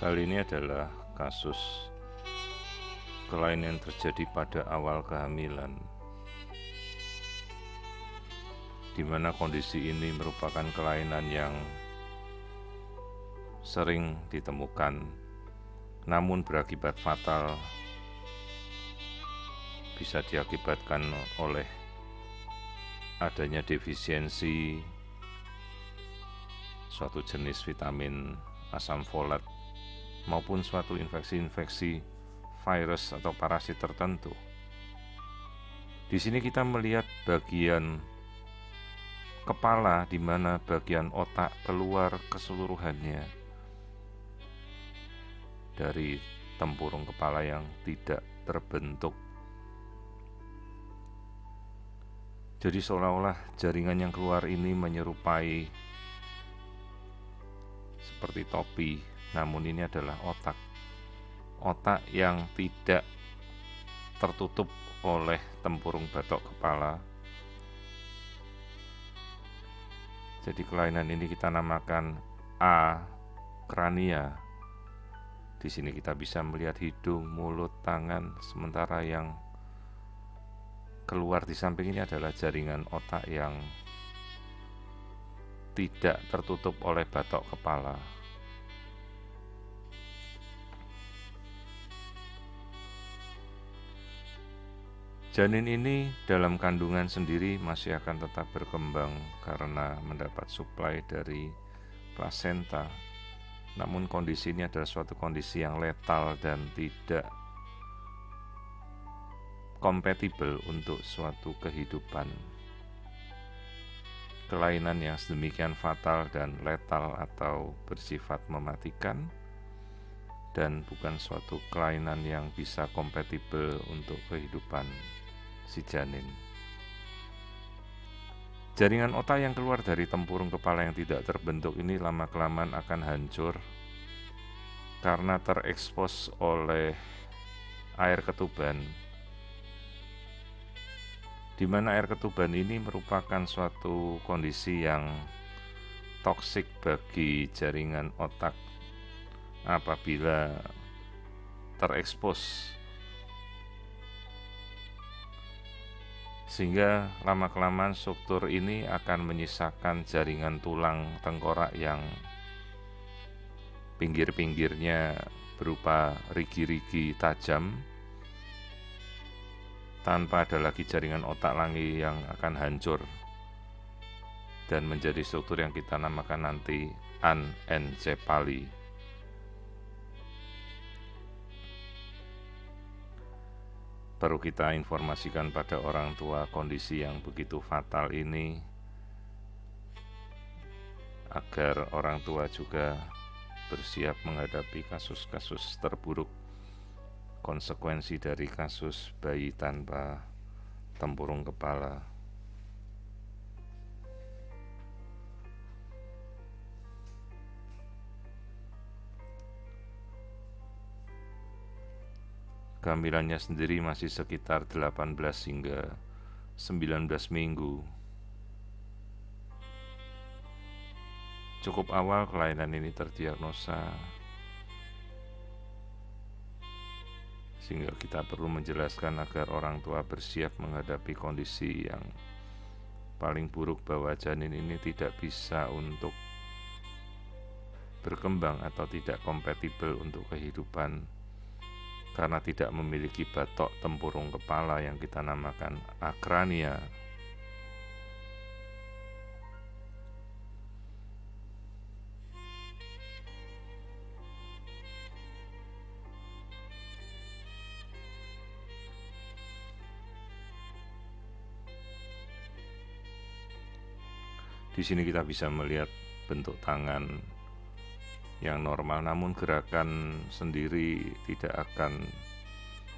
Kali ini adalah kasus kelainan yang terjadi pada awal kehamilan, di mana kondisi ini merupakan kelainan yang sering ditemukan, namun berakibat fatal, bisa diakibatkan oleh adanya defisiensi suatu jenis vitamin asam folat maupun suatu infeksi-infeksi virus atau parasit tertentu. Di sini kita melihat bagian kepala di mana bagian otak keluar keseluruhannya dari tempurung kepala yang tidak terbentuk. Jadi seolah-olah jaringan yang keluar ini menyerupai seperti topi, namun ini adalah otak. Otak yang tidak tertutup oleh tempurung batok kepala. Jadi kelainan ini kita namakan akrania. Di sini kita bisa melihat hidung, mulut, tangan, sementara yang keluar di samping ini adalah jaringan otak yang tidak tertutup oleh batok kepala. Janin ini dalam kandungan sendiri masih akan tetap berkembang karena mendapat suplai dari plasenta. Namun kondisi ini adalah suatu kondisi yang letal dan tidak kompatibel untuk suatu kehidupan. Kelainan yang sedemikian fatal dan letal atau bersifat mematikan, dan bukan suatu kelainan yang bisa kompatibel untuk kehidupan si janin. Jaringan otak yang keluar dari tempurung kepala yang tidak terbentuk ini lama-kelamaan akan hancur karena terekspos oleh air ketuban, di mana air ketuban ini merupakan suatu kondisi yang toksik bagi jaringan otak apabila terekspos, sehingga lama-kelamaan struktur ini akan menyisakan jaringan tulang tengkorak yang pinggir-pinggirnya berupa rigi-rigi tajam, tanpa ada lagi jaringan otak lagi yang akan hancur dan menjadi struktur yang kita namakan nanti anencefali. Perlu kita informasikan pada orang tua kondisi yang begitu fatal ini, agar orang tua juga bersiap menghadapi kasus-kasus terburuk, konsekuensi dari kasus bayi tanpa tempurung kepala. Kehamilannya sendiri masih sekitar 18 hingga 19 minggu. Cukup awal kelainan ini terdiagnosa, sehingga kita perlu menjelaskan agar orang tua bersiap menghadapi kondisi yang paling buruk, bahwa janin ini tidak bisa untuk berkembang atau tidak kompatibel untuk kehidupan karena tidak memiliki batok tempurung kepala yang kita namakan akrania. Di sini kita bisa melihat bentuk tangan yang normal, namun gerakan sendiri tidak akan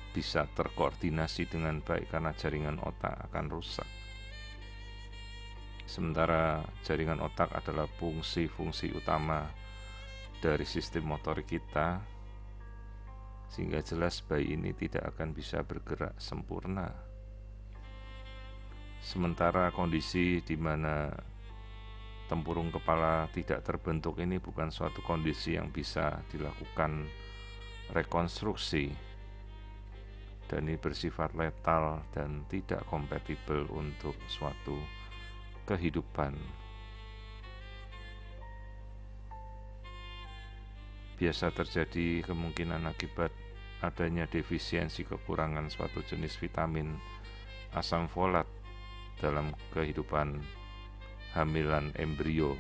bisa terkoordinasi dengan baik karena jaringan otak akan rusak. Sementara jaringan otak adalah fungsi-fungsi utama dari sistem motorik kita, sehingga jelas bayi ini tidak akan bisa bergerak sempurna. Sementara kondisi di mana tempurung kepala tidak terbentuk ini bukan suatu kondisi yang bisa dilakukan rekonstruksi, dan ini bersifat letal dan tidak kompatibel untuk suatu kehidupan. Biasa terjadi kemungkinan akibat adanya defisiensi kekurangan suatu jenis vitamin asam folat dalam kehidupan hamilan embrio,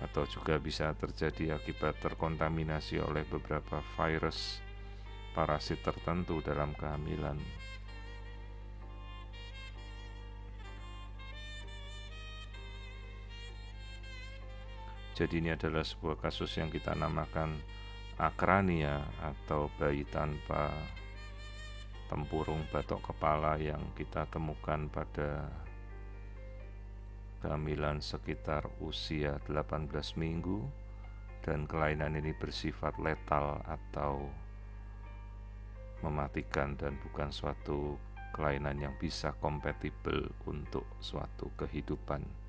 atau juga bisa terjadi akibat terkontaminasi oleh beberapa virus parasit tertentu dalam kehamilan. Jadi ini adalah sebuah kasus yang kita namakan akrania atau bayi tanpa tempurung batok kepala yang kita temukan pada kehamilan sekitar usia 18 minggu, dan kelainan ini bersifat letal atau mematikan dan bukan suatu kelainan yang bisa kompatibel untuk suatu kehidupan.